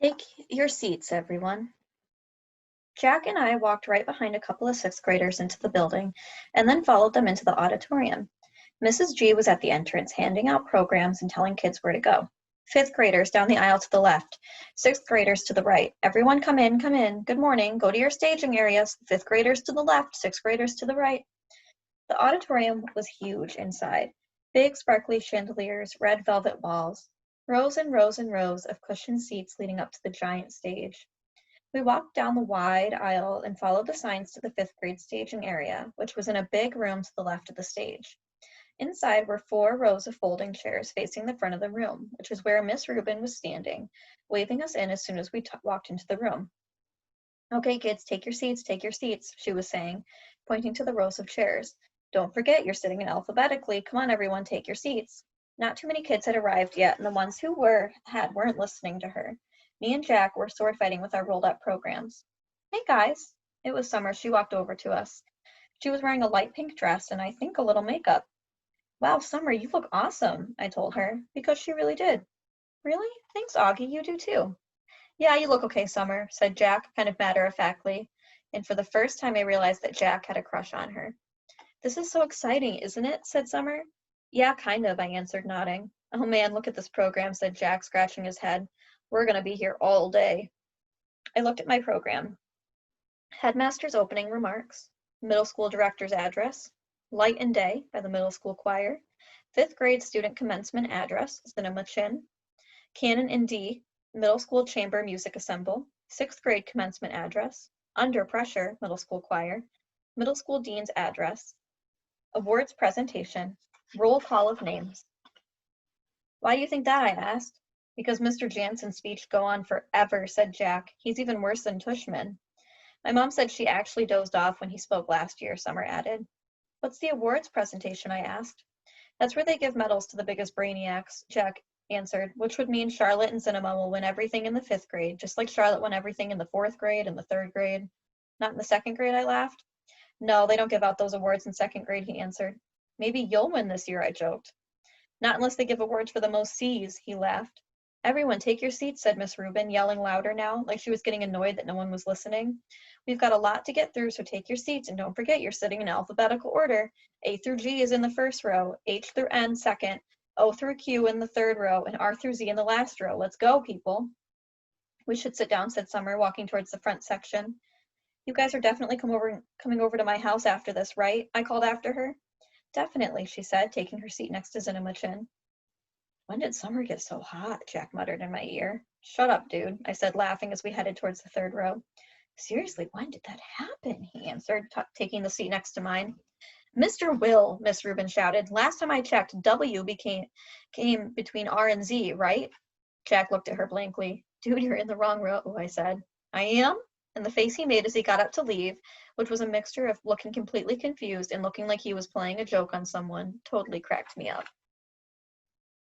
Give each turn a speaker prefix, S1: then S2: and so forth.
S1: Take your seats, everyone. Jack and I walked right behind a couple of sixth graders into the building and then followed them into the auditorium. Mrs. G was at the entrance handing out programs and telling kids where to go. Fifth graders down the aisle to the left, sixth graders to the right. Everyone come in, come in. Good morning. Go to your staging areas. Fifth graders to the left, sixth graders to the right. The auditorium was huge inside. Big sparkly chandeliers, red velvet walls, rows and rows and rows of cushioned seats leading up to the giant stage. We walked down the wide aisle and followed the signs to the fifth grade staging area, which was in a big room to the left of the stage. Inside were 4 rows of folding chairs facing the front of the room, which is where Miss Rubin was standing, waving us in as soon as we walked into the room. Okay, kids, take your seats, she was saying, pointing to the rows of chairs. Don't forget, you're sitting in alphabetically. Come on, everyone, take your seats. Not too many kids had arrived yet, and the ones who weren't listening to her. Me and Jack were sword fighting with our rolled up programs. Hey, guys. It was Summer. She walked over to us. She was wearing a light pink dress and I think a little makeup. Wow, Summer, you look awesome, I told her, because she really did. Really? Thanks, Augie. You do too. Yeah, you look okay, Summer, said Jack, kind of matter-of-factly, and for the first time I realized that Jack had a crush on her. This is so exciting, isn't it? Said Summer. Yeah, kind of, I answered, nodding. Oh man, look at this program, said Jack, scratching his head. We're gonna be here all day. I looked at my program. Headmaster's opening remarks, middle school director's address, Light and Day by the middle school choir, 5th grade student commencement address, Cinema Chin, Canon in D, middle school chamber music assemble, 6th grade commencement address, Under Pressure, middle school choir, middle school dean's address, awards presentation, roll call of names. Why do you think that? I asked. Because Mr. Jansen's speech go on forever, said Jack. He's even worse than Tushman. My mom said she actually dozed off when he spoke last year, Summer added. What's the awards presentation? I asked. That's where they give medals to the biggest brainiacs, Jack answered, which would mean Charlotte and Cinema will win everything in the 5th grade, just like Charlotte won everything in the 4th grade and the 3rd grade. Not in the 2nd grade, I laughed. No, they don't give out those awards in 2nd grade, he answered. Maybe you'll win this year, I joked. Not unless they give awards for the most C's, he laughed. Everyone take your seats, said Miss Rubin, yelling louder now, like she was getting annoyed that no one was listening. We've got a lot to get through, so take your seats, and don't forget you're sitting in alphabetical order. A through G is in the first row, H through N second, O through Q in the 3rd row, and R through Z in the last row. Let's go, people. We should sit down, said Summer, walking towards the front section. You guys are definitely coming over to my house after this, right? I called after her. Definitely, she said, taking her seat next to Cinema Chin. When did summer get so hot? Jack muttered in my ear. Shut up, dude, I said, laughing as we headed towards the 3rd row. Seriously, when did that happen? He answered, taking the seat next to mine. Mr. Will, Miss Rubin shouted. Last time I checked, W came between R and Z, right? Jack looked at her blankly. Dude, you're in the wrong row, I said. I am? And the face he made as he got up to leave, which was a mixture of looking completely confused and looking like he was playing a joke on someone, totally cracked me up.